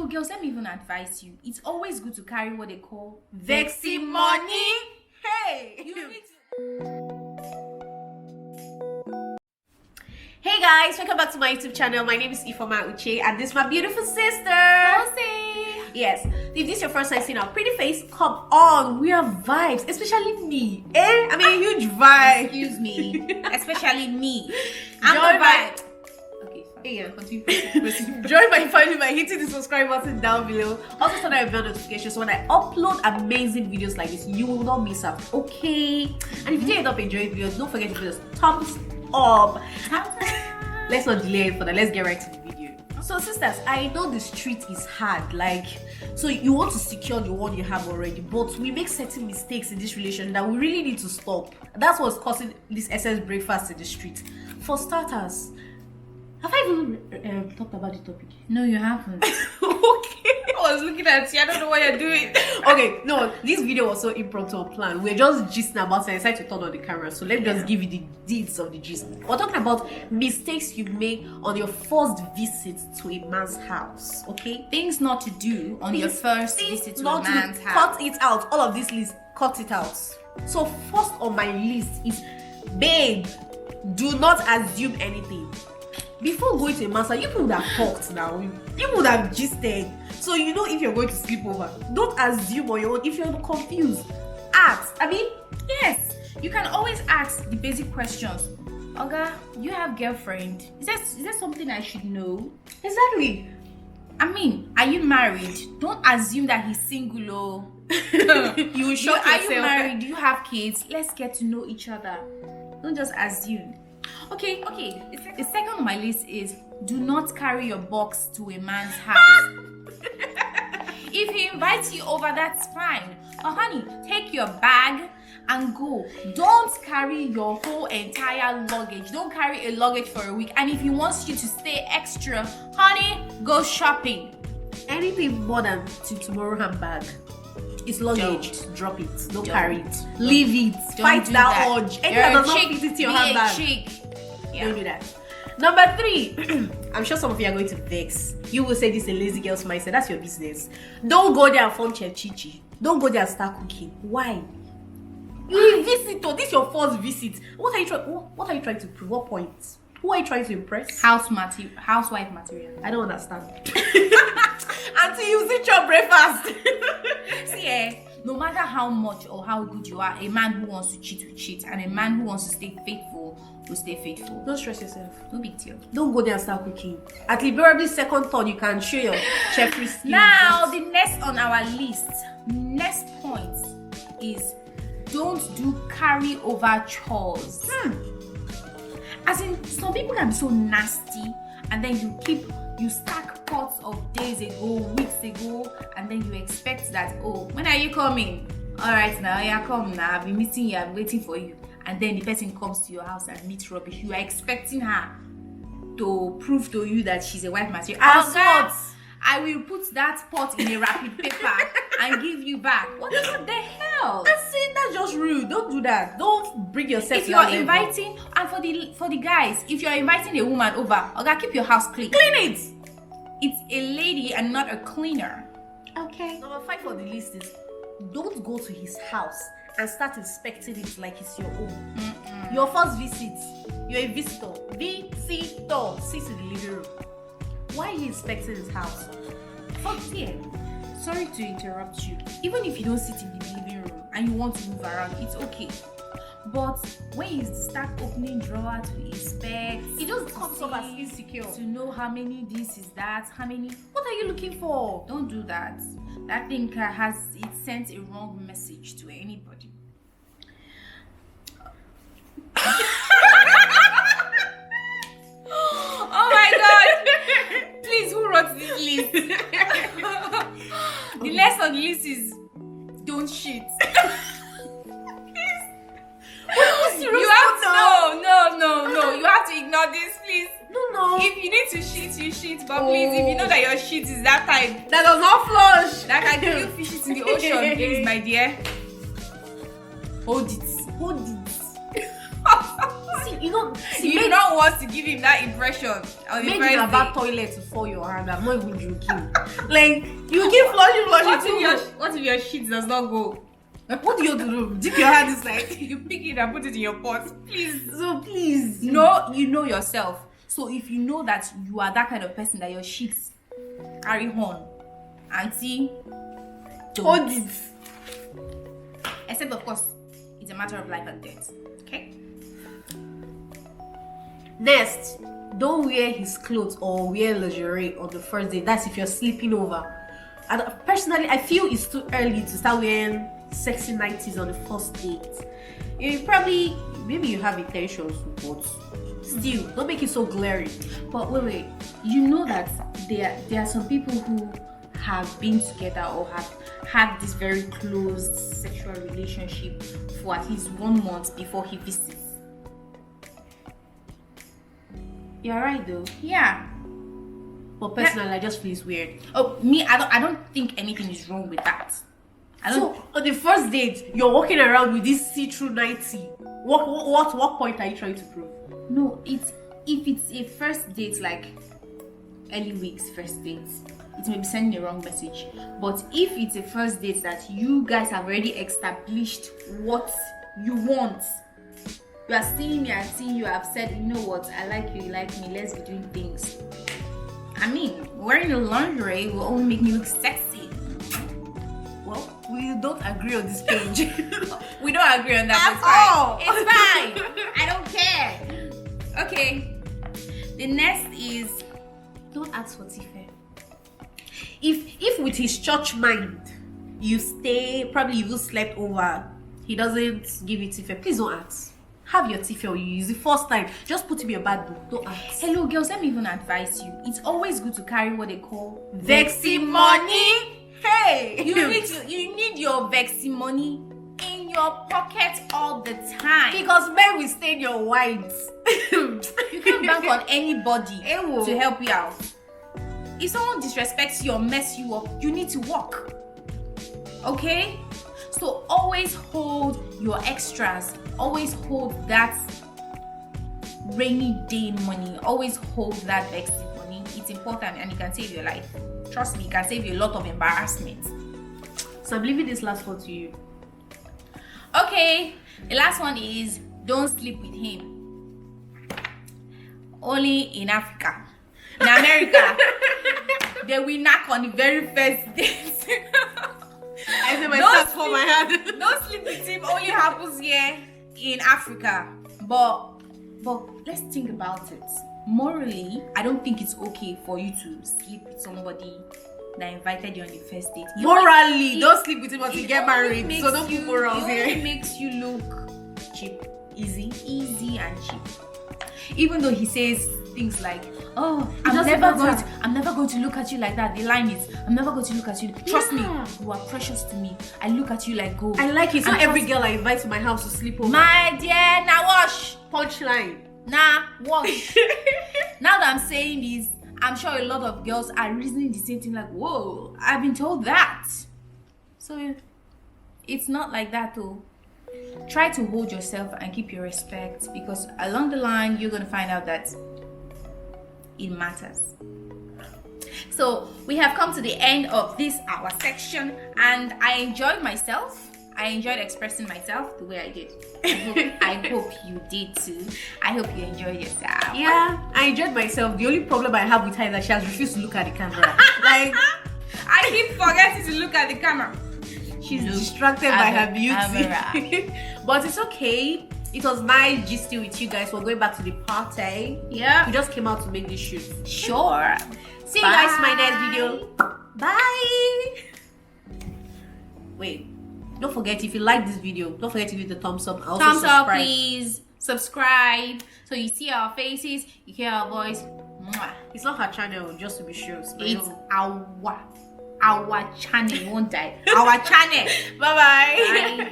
So girls, let me even advise you. It's always good to carry what they call Vexy money. Hey. You need to. Hey guys, welcome back to my YouTube channel. My name is Ifoma Uche and this is my beautiful sister. Jose. Yes, if this is your first time seeing our pretty face, come on, we have vibes, especially me. I mean, huge vibe. Excuse me. Especially me. I'm I'm the the vibe. vibe. Okay, fine. Yeah. Continue. Join my family by hitting the subscribe button down below. Also turn on bell notifications so when I upload amazing videos like this, you will not miss out. Okay? And if you did end up enjoying videos, don't forget to give us thumbs up. Let's not delay it for that. Let's get right to the video. So sisters, I know the street is hard. Like, so you want to secure the one you have already, but we make certain mistakes in this relation that we really need to stop. That's what's causing this excess breakfast in the street. For starters, have I even talked about the topic? No, you haven't. Okay, I was looking at you. I don't know what you're doing. Okay, no, this video was so impromptu plan. We're just gisting about it. I decided to turn on the camera, so let me just give you the deeds of the gist. We're talking about mistakes you make on your first visit to a man's house. Okay, Things not to do on your first visit to a man's house. Cut it out. All of this list, cut it out. So first on my list is, babe, do not assume anything. Before going to a man's house, you would have talked now. You would have gisted. So you know if you're going to sleep over. Don't assume on your own. If you're confused, ask. I mean, Yes, you can always ask the basic questions. Oga, you have girlfriend? Is that something I should know? exactly. I mean, are you married? Don't assume that he's single. Oh. You will shock Are yourself. you married? Do you have kids? Let's get to know each other. Don't just assume. Okay. The second on my list is do not carry your box to a man's house. If he invites you over, that's fine. But honey, take your bag and go. Don't carry your whole entire luggage. Don't carry a luggage for a week. And if he wants you to stay extra, honey, go shopping. Anything more than tomorrow handbag. It's luggage. Drop it. Don't carry it. Don't. Leave it. Don't Fight do that that. urge. Anything You're that a does not chick. fit into your Be handbag. a chick. Yeah. Don't do that. Number 3, I'm sure some of you are going to vex. You will say this is a lazy girl's mindset. That's your business. Don't go there and form chichi. Don't go there and start cooking. Why? You're a visitor. This is your first visit. What are you trying to prove? What point? Who are you trying to impress? Housewife material. I don't understand. Until you sit your breakfast. See, no matter how much or how good you are, a man who wants to cheat will cheat, and a man who wants to stay faithful will stay faithful. Don't stress yourself. No big deal. Don't go there and start cooking. At least probably second thought you can show your chefry skills. Now, the next on our list, next point is don't do carry over chores. As in, some people can be so nasty, and then you stack pots of days ago, weeks ago, and then you expect that, oh, when are you coming? All right, now, yeah, come now. I've been meeting you, I'm waiting for you. And then the person comes to your house and meets rubbish. You are expecting her to prove to you that she's a wife material. As God, what? I will put that pot in a wrapping paper and give you back. What the hell? That's just rude. Don't do that. Don't bring yourself If to you're that level. inviting, and for the guys, if you're inviting a woman over, okay, keep your house clean. Clean it. It's a lady and not a cleaner. Okay. Number 5 for the list is don't go to his house and start inspecting it like it's your own. Your first visit, you're a visitor. Visitor. Sit in the living room. Why are you inspecting his house? Here, sorry to interrupt you. Even if you don't sit in the living room and you want to move around, it's okay. But when you start opening drawer to inspect, It just comes off as insecure. to know how many this is that, how many. What are you looking for? Don't do that. That thing it sent a wrong message to anybody. Oh my God! Please, who wrote this list? The next on the list is don't shit. You have to no. You have to ignore this, please. No. If you need to shit, you shit. But please, if you know that your shit is that type That does not flush. that can give you fishes in the ocean, please, my dear, hold it. Hold it. See, you made, don't want to give him that impression. Made in a bad toilet to fall your hand. I'm not even joking. Like, you keep flushing. What if your shit does not go? What do you do? Dip your hand inside. You pick it and put it in your pot. Please. So please. No, you know yourself. So if you know that you are that kind of person that your shits carry on, auntie, hold it. Except of course, it's a matter of life and death. Okay. Next, don't wear his clothes or wear lingerie on the first day. That's if you're sleeping over. And personally, I feel it's too early to start wearing sexy nighties on the first date. Maybe you have intentions, but still, don't make it so glaring. But wait, you know that there are some people who have been together or have had this very close sexual relationship for at least 1 month before he visits. You're right though. Yeah. But personally, I just feel it's weird. Oh, me, I don't think anything is wrong with that. So on the first date, you're walking around with this see-through nightie. What point are you trying to prove? No, if it's a first date, like early weeks first date, it may be sending the wrong message. But if it's a first date that you guys have already established what you want, you are seeing me and seeing you have said, you know what, I like you like me, let's be doing things. I mean, wearing the lingerie will only make me look sexy. Well, we don't agree on this page. We don't agree on that. It's fine. I don't care. Okay. The next is, don't ask for tife. If with his church mind you stay, probably you slept over, he doesn't give you tife, please don't ask. Have your tife or you use the first time. Just put him in your bad book. Don't ask. Hello girls, let me even advise you. It's always good to carry what they call vexi money. Hey, you need your vexi money in your pocket all the time, because men will stain your whites. You can't bank on anybody to help you out. If someone disrespects you or mess you up, you need to walk. Okay? So always hold your extras. Always hold that rainy day money. Always hold that vexi money. It's important and it can save your life. Trust me, it can save you a lot of embarrassment. So I'm leaving this last one to you. Okay, the last one is don't sleep with him. Only in Africa. In America, they will knock on the very first date. I say my stats for my hand. Don't sleep with him only happens here in Africa. But let's think about it. Morally, I don't think it's okay for you to sleep with somebody that invited you on the first date. Morally, don't sleep with him until you get married. So don't put morals here. It only makes you look cheap, easy and cheap. Even though he says things like, "Oh, I'm never going to look at you like that." The line is, "I'm never going to look at you. Trust me, you are precious to me. I look at you like gold." I like it. Not every girl I invite to my house to sleep over. My dear, now wash. Punchline. Nah, wash. Now that I'm saying this, I'm sure a lot of girls are reasoning the same thing, like, whoa, I've been told that. So it's not like that though. Try to hold yourself and keep your respect, because along the line you're going to find out that it matters. So we have come to the end of this our section, and I enjoyed myself. I enjoyed expressing myself the way I did. I hope you did too. I hope you enjoyed yourself. Yeah, I enjoyed myself. The only problem I have with her is that she has refused to look at the camera. Like, I keep forgetting to look at the camera. She's distracted by her beauty. But it's okay. It was nice gisting with you guys. We're going back to the party. Yeah. We just came out to make this shoot. Sure. See you guys in my next video. Bye. Wait. Don't forget, if you like this video, don't forget to give the thumbs up. Also thumbs subscribe. up, please. Subscribe so you see our faces, you hear our voice. Mwah. It's not her channel, just to be sure. It's our channel. You won't die. Our channel. Bye-bye. Bye.